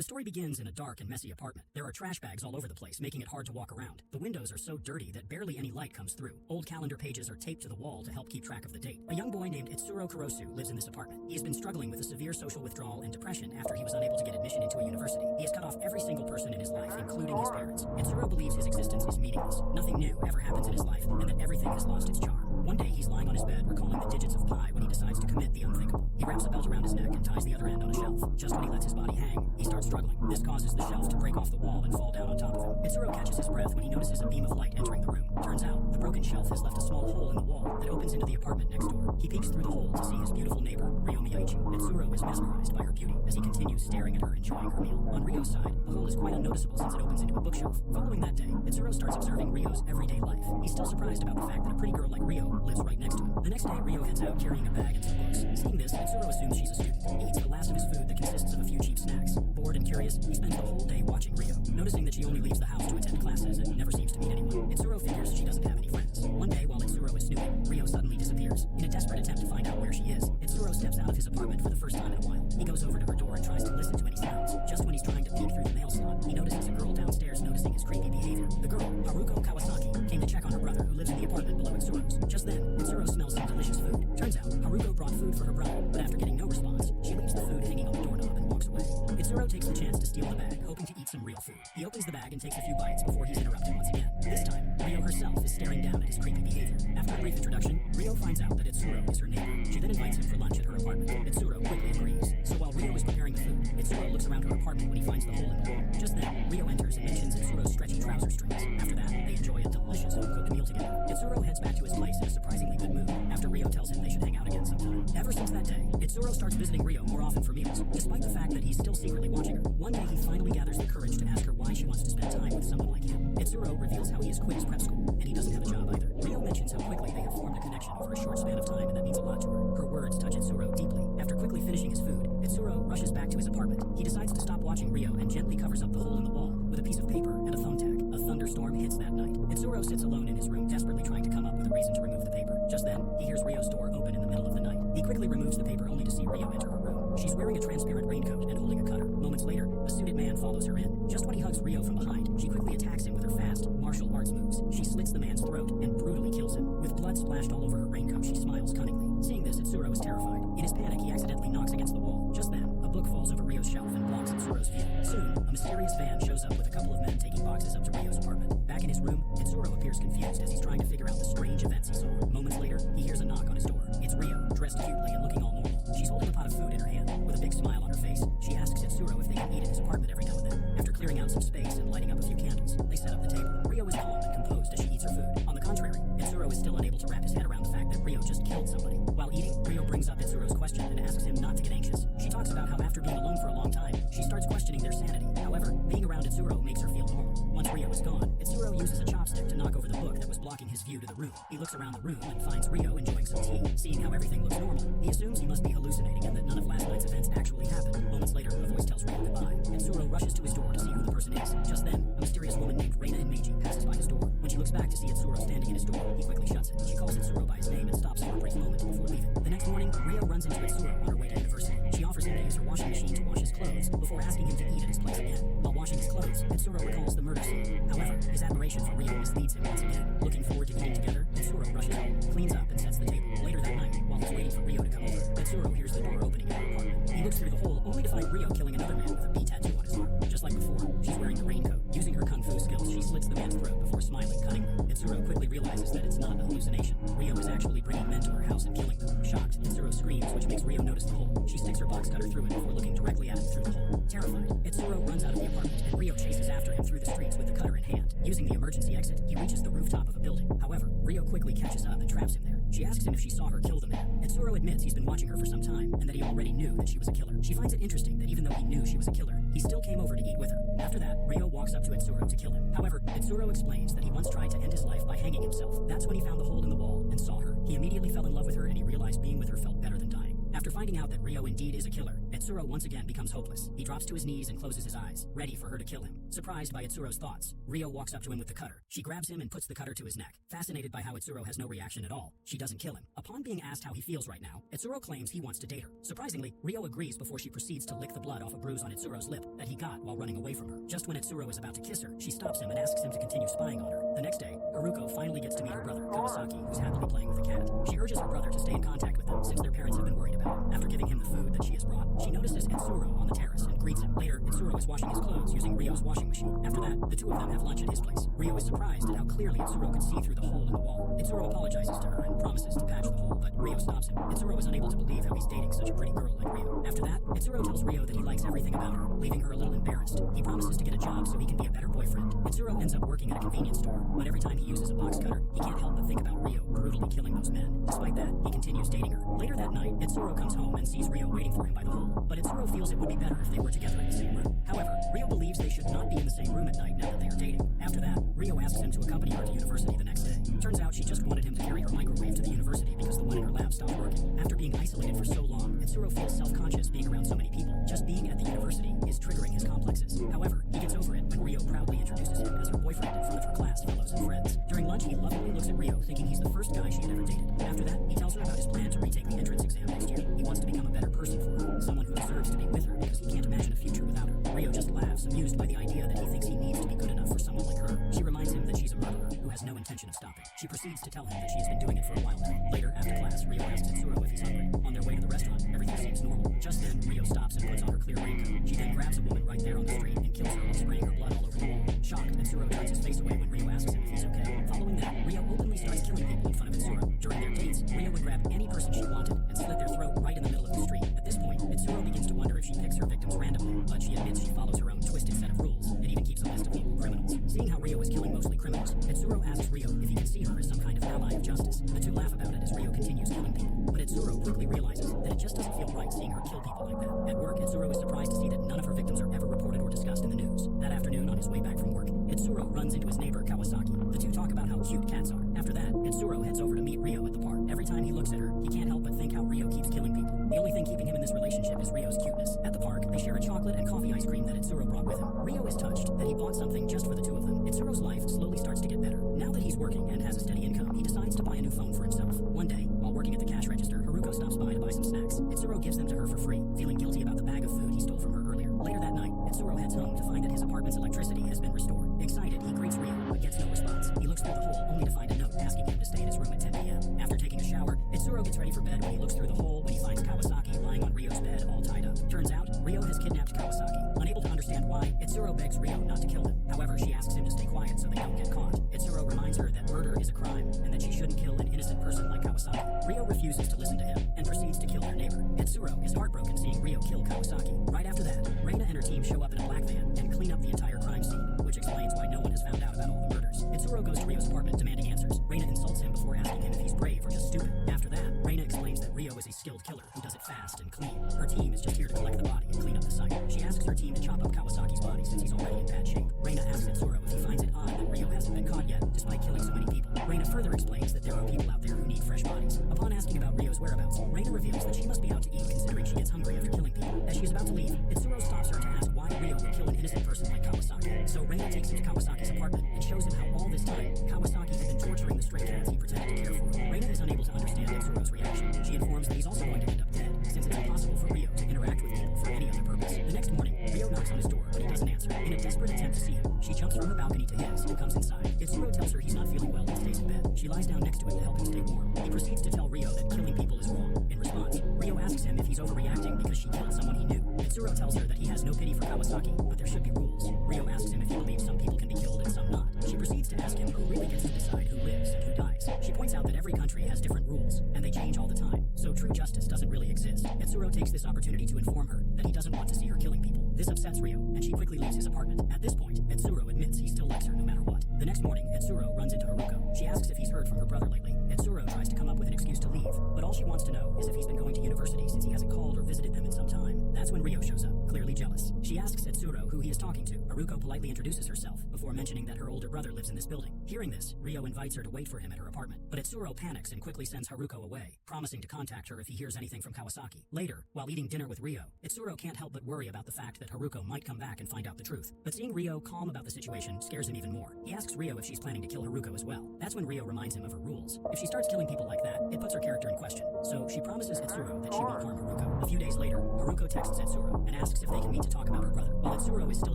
The story begins in a dark and messy apartment. There are trash bags all over the place, making it hard to walk around. The windows are so dirty that barely any light comes through. Old calendar pages are taped to the wall to help keep track of the date. A young boy named Itsuro Kurosu lives in this apartment. He has been struggling with a severe social withdrawal and depression after he was unable to get admission into a university. He has cut off every single person in his life, including his parents. Itsuro believes his existence is meaningless. Nothing new ever happens in his life, and that everything has lost its charm. One day, he's lying on his bed, recalling the digits of pi when he decides to commit the unthinkable. He wraps a belt around his neck and ties the other end on a shelf. Just when he lets his body hang, he starts struggling. This causes the shelf to break off the wall and fall down on top of him. Itsuro catches his breath when he notices a beam of light entering the room. Turns out, the broken shelf has left a small hole in the wall that opens into the apartment next door. He peeks through the hole to see his beautiful neighbor, Ryo Miyaichi. Itsuro is mesmerized by her beauty as he continues staring at her, enjoying her meal. On Ryo's side, the hole is quite unnoticeable since it opens into a bookshelf. Following that day, Itsuro starts observing Ryo's everyday life. He's still surprised about the fact that a pretty girl like Ryo lives right next to him. The next day, Ryo heads out carrying a bag and some books. Seeing this, Itsuro assumes she's a student. He eats the last of his food that consists of a few cheap snacks. Bored and curious, he spends the whole day watching Ryo, noticing that she only leaves the house to attend classes and never seems to meet anyone. Itsuro figures she doesn't have any friends. One day, while Itsuro is snooping, Ryo suddenly disappears. In a desperate attempt to find out where she is, Itsuro steps out of his apartment for the first time in a while. He goes over to her door and tries to listen to any sounds. Just when he's trying to peek through the mail slot, he notices a girl downstairs noticing his creepy behavior. The girl, Haruko Kawasaki, came to check on her brother who lives in the apartment below Itsuro's. Just then, Itsuro smells some delicious food. Turns out, Haruko brought food for her brother, but after getting no response, she leaves the food hanging on the doorknob and walks away. Itsuro takes the chance to steal the bag, hoping to eat some real food. He opens the bag and takes a few bites before he's interrupted once again. This time, Ryo herself is staring down at his creepy behavior. After a brief introduction, Ryo finds out that Itsuro is her neighbor. She then invites him for lunch at her apartment. Itsuro quickly agrees. So while Ryo is preparing the food, Itsuro looks around her apartment when he finds the hole in the wall. Just then, Ryo enters and mentions Itsuro's stretchy trouser strings. After that, they enjoy a delicious home-cooked meal together. Itsuro heads back to his place in a surprisingly good mood, after Ryo tells him they should hang out again sometime. Ever since that day, Itsuro starts visiting Ryo more often for meals, despite the fact that he's still secretly watching her. One day, he finally gathers the courage to ask her why she wants to spend time with someone like him. Itsuro reveals how he has quit his prep school, and he doesn't have a job either. Ryo mentions how quickly they have formed a connection over a short span of time, and that means a lot to her. Her words touch Itsuro deeply. After quickly finishing his food, Itsuro rushes back to his apartment. He decides to stop watching Ryo and gently covers up the hole in the wall with a piece of paper and a thumbtack. A thunderstorm hits that night. Itsuro sits alone in his room, desperately trying to come up with a reason to remove the paper. Just then, he hears Ryo's door open in the middle of the night. He quickly removes the paper only to see Ryo enter her room. She's wearing a transparent raincoat and holding a cutter. Moments later, a suited man follows her in. Just when he hugs Ryo from behind, she quickly attacks him with her fast martial arts moves. She slits the man's throat and brutally kills him. With blood splashed all over her raincoat, she smiles cunningly. Seeing this, Itsuro is terrified. In his panic, he accidentally knocks against the wall. Just then, a book falls over Ryo's shelf and blocks Itsuro's view. Soon, a mysterious van shows up with a couple of men taking boxes up to Ryo's apartment. Back in his room, Itsuro appears confused as he's trying to figure out the strange events he saw. Moments later, he hears a knock on his door. It's Ryo, dressed cutely and looking all normal. She's holding a pot of food in her hand. With a big smile on her face, she asks Itsuro if they can eat in his apartment every now and then. After clearing out some space and lighting up a few candles, they set up the table. Ryo is calm and composed as she eats her food. On the contrary, Itsuro is still unable to wrap his head around the fact that Ryo just killed somebody. While eating, Ryo brings up Itsuro's question and asks him not to get anxious. She talks about how after being alone for a long time, she starts questioning their sanity. However, being around Itsuro makes her feel normal. Once Ryo is gone, Itsuro uses a chopstick to knock over the book that was blocking his view to the room. He looks around the room and finds Ryo enjoying some tea. Seeing how everything looks normal, he assumes he must be hallucinating and that none of last night's events actually happened. Moments later, a voice tells Ryo goodbye. Itsuro rushes to his door to see who the person is. Just then, a mysterious woman named Reina Meiji passes by his door. When she looks back to see Itsuro standing in his door, he quickly shuts it. She calls Itsuro by his name and stops for a brief moment before leaving. The next morning, Ryo runs into Itsuro on her way to university. She offers him to use her washing machine to wash his clothes before asking him to eat at his place again. While washing his clothes, Itsuro recalls the murder scene. However, his admiration for Ryo misleads him once again. Looking forward to eating together, Itsuro rushes home, cleans up, and sets the table. Later that night, while he's waiting for Ryo to come over, Itsuro hears the door opening in her apartment. He looks through the hole only to find Ryo killing another man with a B tattoo on his arm. Just like before, she's wearing the raincoat. Using her kung fu skills, she slits the man's throat before smiling cunningly. Itsuro quickly realizes that it's not a hallucination. Ryo is actually bringing men to her house and killing them. Shocked, Itsuro screams, which makes Ryo notice the hole. She sticks her box cutter through it before looking directly at him through the hole. Terrified, Itsuro runs out of the apartment, and Ryo chases after him through the streets with the cutter in hand. Using the emergency exit, he reaches the rooftop of a building. However, Ryo quickly catches up and traps him there. She asks him if she saw her kill the man. Itsuro admits he's been watching her for some time, and that he already knew that she was a killer. She finds it interesting that even though he knew she was a killer, he still came over to eat with her. After that, Ryo walks up to Itsuro to kill him. However, Itsuro explains that he once tried to end his life by hanging himself. That's when he found the hole in the wall and saw her. He immediately fell in love with her, and he realized being with her felt better than dying. After finding out that Ryo indeed is a killer, Etsuro once again becomes hopeless. He drops to his knees and closes his eyes, ready for her to kill him. Surprised by Etsuro's thoughts, Rio walks up to him with the cutter. She grabs him and puts the cutter to his neck. Fascinated by how Etsuro has no reaction at all, she doesn't kill him. Upon being asked how he feels right now, Etsuro claims he wants to date her. Surprisingly, Rio agrees before she proceeds to lick the blood off a bruise on Etsuro's lip that he got while running away from her. Just when Etsuro is about to kiss her, she stops him and asks him to continue spying on her. The next day, Haruko finally gets to meet her brother, Kawasaki, who's happily playing with a cat. She urges her brother to stay in contact with them since their parents have been worried about him. After giving him the food that she has brought, she notices Etsuro on the terrace and greets him. Later, Etsuro is washing his clothes using Rio's washing machine. After that, the two of them have lunch at his place. Rio is surprised at how clearly Etsuro could see through the hole in the wall. Etsuro apologizes to her and promises to patch the hole, but Rio stops him. Etsuro is unable to believe how he's dating such a pretty girl like Rio. After that, Etsuro tells Rio that he likes everything about her, leaving her a little embarrassed. He promises to get a job so he can be a better boyfriend. Etsuro ends up working at a convenience store, but every time he uses a box cutter, he can't help but think about Rio brutally killing those men. Despite that, he continues dating her. Later that night, Etsuro comes home and sees Rio waiting for him by the hole, but Etsuro feels it would be better if they were together in the same room. However, Rio believes they should not be in the same room at night now that they are dating. After that, Rio asks him to accompany her to university the next day. Turns out she just wanted him to carry her microwave to the university because the one in her lab stopped working. After being isolated for so long, Etsuro feels self-conscious being around so many people. Just being at the university is triggering his complexes. However, he gets over it when Rio proudly introduces him as her boyfriend in front of her class fellows and friends. During lunch, he lovingly looks at Rio, thinking he's the first guy she had ever dated. After that, he tells her about his plan to retake the entrance exam next year. He wants to become a better person for her, someone who deserves to be with her because he can't imagine a future without her. Rio just laughs, amused by the idea that he thinks he needs to be good enough for someone like her. She reminds him that she's a murderer who has no intention of stopping. She proceeds to tell him that she has been doing it for a while now. Later, after class, Rio asks Etsuro if he's hungry. On their way to the restaurant, everything seems normal. Just then, Rio stops and puts on her clear raincoat. She then grabs a woman right there on the street and kills her while spraying her blood all over the wall. Shocked, Etsuro turns his face away when Rio asks him if he's okay. Following that, Rio openly starts killing people in front of Etsuro. During their dates, Rio would grab any person she wanted and slit their throat right in the middle of the street. At this point, Etsuro begins to wonder if she picks her victims randomly, but she admits she follows her own twisted set of rules and even keeps a list of local criminals. Seeing how Rio is killing mostly criminals, Etsuro asks Rio if he can see her as some kind of ally of justice. The two laugh about it as Rio continues killing people, but Etsuro quickly realizes that it just doesn't feel right seeing her kill people like that. At work, Etsuro is surprised to see that none of her victims are ever reported or discussed in the news. That afternoon, on his way back from work, Etsuro runs into his neighbor Kawasaki. The two talk about how cute cats are. After that, Etsuro heads over to meet Rio at the park. Every time he looks at her, he can't help but think how Rio keeps killing people. The only thing keeping him in this relationship is Rio's cuteness. At the park, they share a chocolate and coffee ice cream that Etsuro brought with him. Rio is touched that he bought something just for the two of them. Etsuro's life slowly starts to get better. Now that he's working and has a steady income, he decides to buy a new phone for himself. One day, while working at the cash register, Haruko stops by to buy some snacks. Etsuro gives them to her for free, feeling guilty about the bag of food he stole from her earlier. Later that night, Etsuro heads home to find that his apartment's electricity has been restored. Excited, he greets Rio, but gets no response. He looks through the hole, only to find a note asking him to stay in his room at 10 p.m. After taking a shower, Etsuro gets ready for bed when he looks through the hole when he finds Kawasaki lying on Rio's bed all tied up. Turns out, Rio has kidnapped Kawasaki. Unable to understand why, Etsuro begs Rio not to kill him. However, she asks him to stay quiet so they don't get caught. Etsuro reminds her that murder is a crime and that she shouldn't kill an innocent person like Kawasaki. Rio refuses to listen to him and proceeds to kill their neighbor. Etsuro is heartbroken seeing Rio kill Kawasaki. Right after that, Reina and her team show up in a black van and clean up the entire crime scene, which explains why no one has found out about all the murders. Etsuro goes to Rio's apartment demanding answers. Reina insults him before asking him if he's brave or just stupid. After that, Reina explains that Rio is a skilled killer who does it fast and clean. Her team is just here to collect the body and clean up the site. She asks her team to chop up Kawasaki's body since he's already in bad shape. Reina asks Etsuro if he finds it odd that Rio hasn't been caught yet, despite killing so many people. Reina further explains that there are people out there who need fresh bodies. Upon asking about Rio's whereabouts, Reina reveals that she must be out to eat considering she gets hungry after killing people. As she is about to leave, Etsuro stops her to ask why Rio would kill an innocent person like Kawasaki. So Reina takes him to Kawasaki's apartment and shows him how all this time, Kawasaki had been torturing the stray cats he pretended to care for. Reina is unable to understand Etsuro's reaction. She informs that he's also going to end up dead, since it's impossible for Rio to interact with people for any other purpose. The next morning, Rio knocks on his door, but he doesn't answer. In a desperate attempt to see him, she jumps from her balcony to his and comes inside. Etsuro tells her he's not feeling well and stays in bed. She lies down next to him to help him stay warm. He proceeds to tell Rio that killing people is wrong. In response, Rio asks him if he's overreacting because she killed someone he knew. Etsuro tells her that he has no pity for Kawasaki, but there should be rules. Rio asks him if he believes some people can be killed and some not. She proceeds to ask him who really gets to decide who lives and who dies. She points out that every country has different rules, and they change all the time, so true justice doesn't really exist. Etsuro takes this opportunity to inform her that he doesn't want to see her killing people. This upsets Rio, and she quickly leaves his apartment. At this point, Etsuro admits he still likes her no matter what. The next morning, Etsuro runs into Haruko. She asks if he's heard from her brother lately. Etsuro tries to come up with an excuse to leave, but all she wants to know is if he's been going to university since he hasn't called or visited them in some time. That's when Rio shows up, clearly jealous. She asks Etsuro who he is talking to. Haruko politely introduces herself before mentioning that her older brother lives in this building. Hearing this, Rio invites her to wait for him at her apartment. But Itsuro panics and quickly sends Haruko away, promising to contact her if he hears anything from Kawasaki. Later, while eating dinner with Ryo, Itsuro can't help but worry about the fact that Haruko might come back and find out the truth. But seeing Ryo calm about the situation scares him even more. He asks Ryo if she's planning to kill Haruko as well. That's when Ryo reminds him of her rules. If she starts killing people like that, it puts her character in question. So she promises Itsuro that she won't harm Haruko. A few days later, Haruko texts Itsuro and asks if they can meet to talk about her brother. While Itsuro is still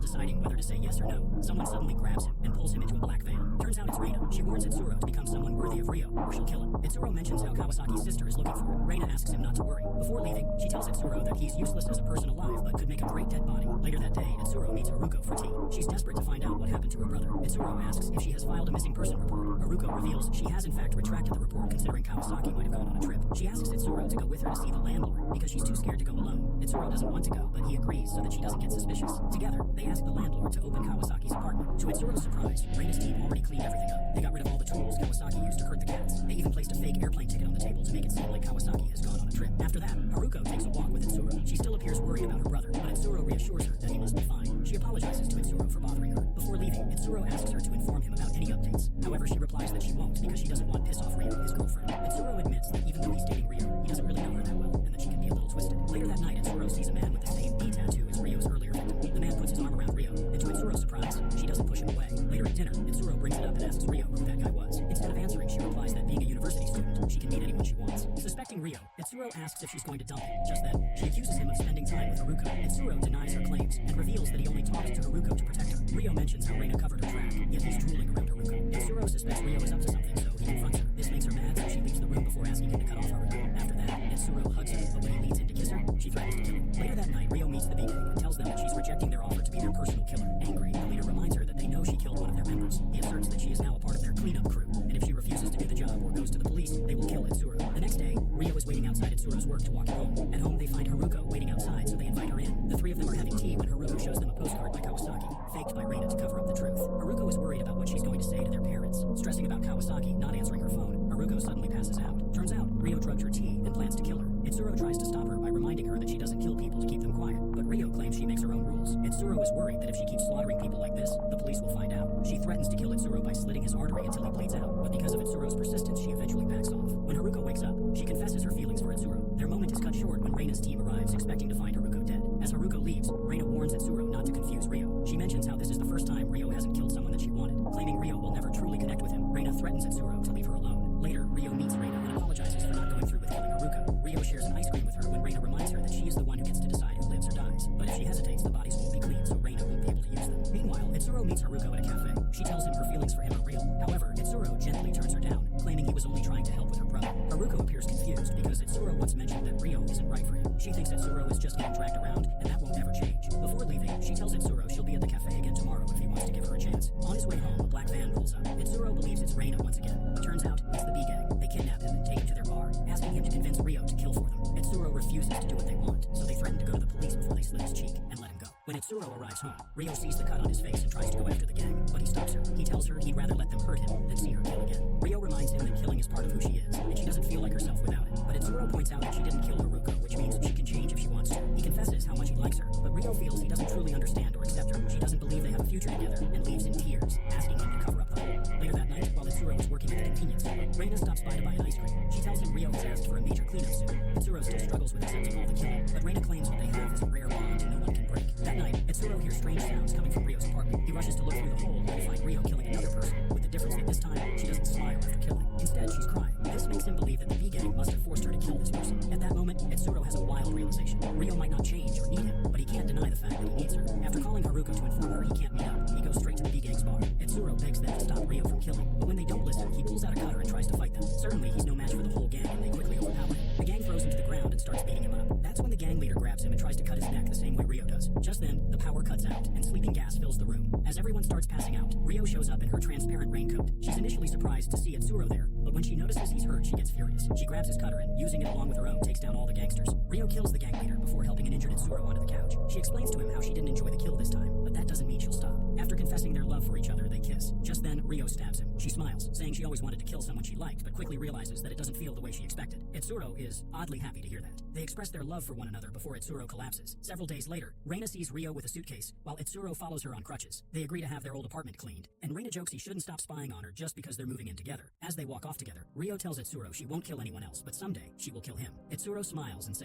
deciding whether to say yes or no, someone suddenly grabs him and pulls him into a black van. Turns out it's Reina. She warns Itsuro to become someone worthy of Ryo, or she'll kill him. Itsuro mentions how Kawasaki's sister is looking for him. Reina asks him not to worry. Before leaving, she tells Itsuro that he's useless as a person alive, but could make a great dead body. Later that day, Itsuro meets Haruko for tea. She's desperate to find out what happened to her brother. Itsuro asks if she has filed a missing person report. Haruko reveals she has in fact retracted the report, considering Kawasaki might have gone on a trip. She asks Itsuro to go with her to see the landlord, because she's too scared to go alone. Itsuro doesn't want to go, but he agrees so that she doesn't get suspicious. Together, they ask the landlord to open Kawasaki's apartment. To Itsuro's surprise, Reina's team already cleaned everything up. They got rid of all the tools Kawasaki used to hurt the cats. They even placed a fake airplane ticket on the table to make it seem like Kawasaki has gone on a trip. After that, Haruko takes a walk with Itsuro. She still appears worried about her brother, but Itsuro reassures her that he must be fine. She apologizes to Itsuro for bothering her. Before leaving, Itsuro asks her to inform him about any updates. However, she replies that she won't because she doesn't want to piss off Ryo, his girlfriend. Itsuro admits that even though he's dating Ryo, he doesn't really know her that well, and that she can be a little twisted. Later that night, Itsuro sees a man with the same B tattoo as Ryo's earlier victim. The man puts his arm around Ryo, and to Itsuro's surprise, she doesn't push him away. Later at dinner, Itsuro brings it up and asks Ryo who that guy was. Instead of answering, she replies that being a university student, she can meet anyone she wants. Suspecting Ryo, Itsuro asks if she's going to dump him. Just then, she accuses him of spending time with Haruko. Itsuro denies her claims and reveals that he only talked to Haruko to protect her. Ryo mentions how Reina covered her track, yet he's drooling around Haruko. Itsuro suspects Ryo is up to something, so he confronts her. This makes her mad, so she leaves the room before asking him to cut off Haruko. After that, Itsuro hugs her, but when he leads in to kiss her, she threatens to kill him. Later that night, Ryo meets the B-Gang and tells them that she's rejecting their offer to be their personal killer. Angry, the leader reminds her that they know she killed one of their members. He asserts that she is now a part of their cleanup crew, and if she refuses to do the job or goes to the police, they will kill Itsuro. The next day, Ryo is waiting outside Itsuro's work to walk her home. At home, they find Haruko waiting outside, so they invite her in. The three of them are having tea when Haruko shows them a postcard by Kawasaki, faked by Reina to cover up the truth. Haruko is worried about what she's going to say to their parents. Stressing about Kawasaki not answering her phone, Haruko suddenly passes out. Turns out, Ryo drugged her tea and plans to kill her. Itsuro tries to stop her by reminding her that she doesn't kill people to keep them quiet, but Ryo claims she makes her own rules. Itsuro is worried that if she keeps slaughtering people like this, the police will find out. She threatens to kill Itsuro by slitting his artery until he bleeds out, but because of Itsuro's persistence, she eventually backs off. When Haruko wakes up, she confesses her feelings for Itsuro. Their moment is cut short when Reina's team arrives, expecting to find Haruko dead. As Haruko leaves, Reina warns Itsuro not to confuse Ryo. She mentions how this is the first time Ryo hasn't killed someone that she wanted. Claiming Ryo will never truly connect with him, Reina threatens Itsuro to leave her alone. Later, Ryo meets Reina and apologizes for not going through with killing Haruko. Ryo shares an ice cream with her when Reina reminds her that she is the one who gets to decide who lives or dies. But if she hesitates, the bodies won't be clean, so Reina won't be able to use them. Meanwhile, Itsuro meets Haruko at a cafe. She tells him her feelings for him are real. However, Itsuro gently turns her down, claiming he was only trying to help with her brother. Haruko appears confused because Itsuro once mentioned that Ryo isn't right for him. She thinks Itsuro is just getting dragged around, and that won't ever change. Before leaving, she tells Itsuro she'll be at the cafe again tomorrow if he wants to give her a chance. On his way home, a black van pulls up. Itsuro believes it's Reina once again, but turns out it's the B-Gang. They kidnap him and take him to their bar, asking him to convince Ryo to kill for them. Itsuro refuses to do what they want, so they threaten to go to the police before they slit his cheek and let him go. When Itsuro arrives home, Ryo sees the cut on his face and tries to go after the gang, but he stops her. He tells her he'd rather let them hurt him than see her kill again. Ryo reminds him that killing is part of who she is, and she doesn't feel like herself without it. But Itsuro points out that she didn't kill Haruko, which means she can change if she wants to. He confesses how much he likes her, but Ryo feels he doesn't truly understand or accept her. She doesn't believe they have a future together and leaves in tears, asking him to cover up the hole. Later that night, while Itsuro is working at the convenience store, Reina stops by to buy an ice cream. She tells him Ryo has asked for a major cleanup soon. Itsuro still struggles with accepting all the killing, but Reina claims what they have is a rare bond no one can break. That night, Itsuro hears strange sounds coming from Ryo's apartment. He rushes to look through the hole and find Ryo killing another person, with the difference that this time, she doesn't smile after killing. Instead, she's crying. This makes him believe that the B-Gang must have forced her to kill this person. At that moment, Itsuro has a wild realization. Ryo might not change or need him, but he can't deny the fact that he needs her. After calling Haruko to inform her he can't meet up, he goes straight to the B-Gang's bar. Itsuro begs them to stop Ryo from killing, but when they don't listen, he pulls out a cutter and tries to fight them. Certainly, he's no match for the whole gang, and they quickly overpower him. The gang throws him to the ground and starts beating him up. That's when the gang leader grabs him and tries to cut his neck the same way Ryo does. Just then, the power cuts out, and sleeping gas fills the room. As everyone starts passing out, Ryo shows up in her transparent raincoat. She's initially surprised to see Itsuro there, but when she notices he's hurt, she gets furious. She grabs his cutter and, using it along with her own, takes down all the gangsters. Ryo kills the gang leader before helping an injured Itsuro onto the couch. She explains to him how she didn't enjoy the kill this time, but that doesn't mean she'll stop. After confessing their love for each other, they kiss. Just then, Rio stabs him. She smiles, saying she always wanted to kill someone she liked, but quickly realizes that it doesn't feel the way she expected. Itsuro is oddly happy to hear that. They express their love for one another before Itsuro collapses. Several days later, Reina sees Rio with a suitcase, while Itsuro follows her on crutches. They agree to have their old apartment cleaned, and Reina jokes he shouldn't stop spying on her just because they're moving in together. As they walk off together, Rio tells Itsuro she won't kill anyone else, but someday she will kill him. Itsuro smiles and says,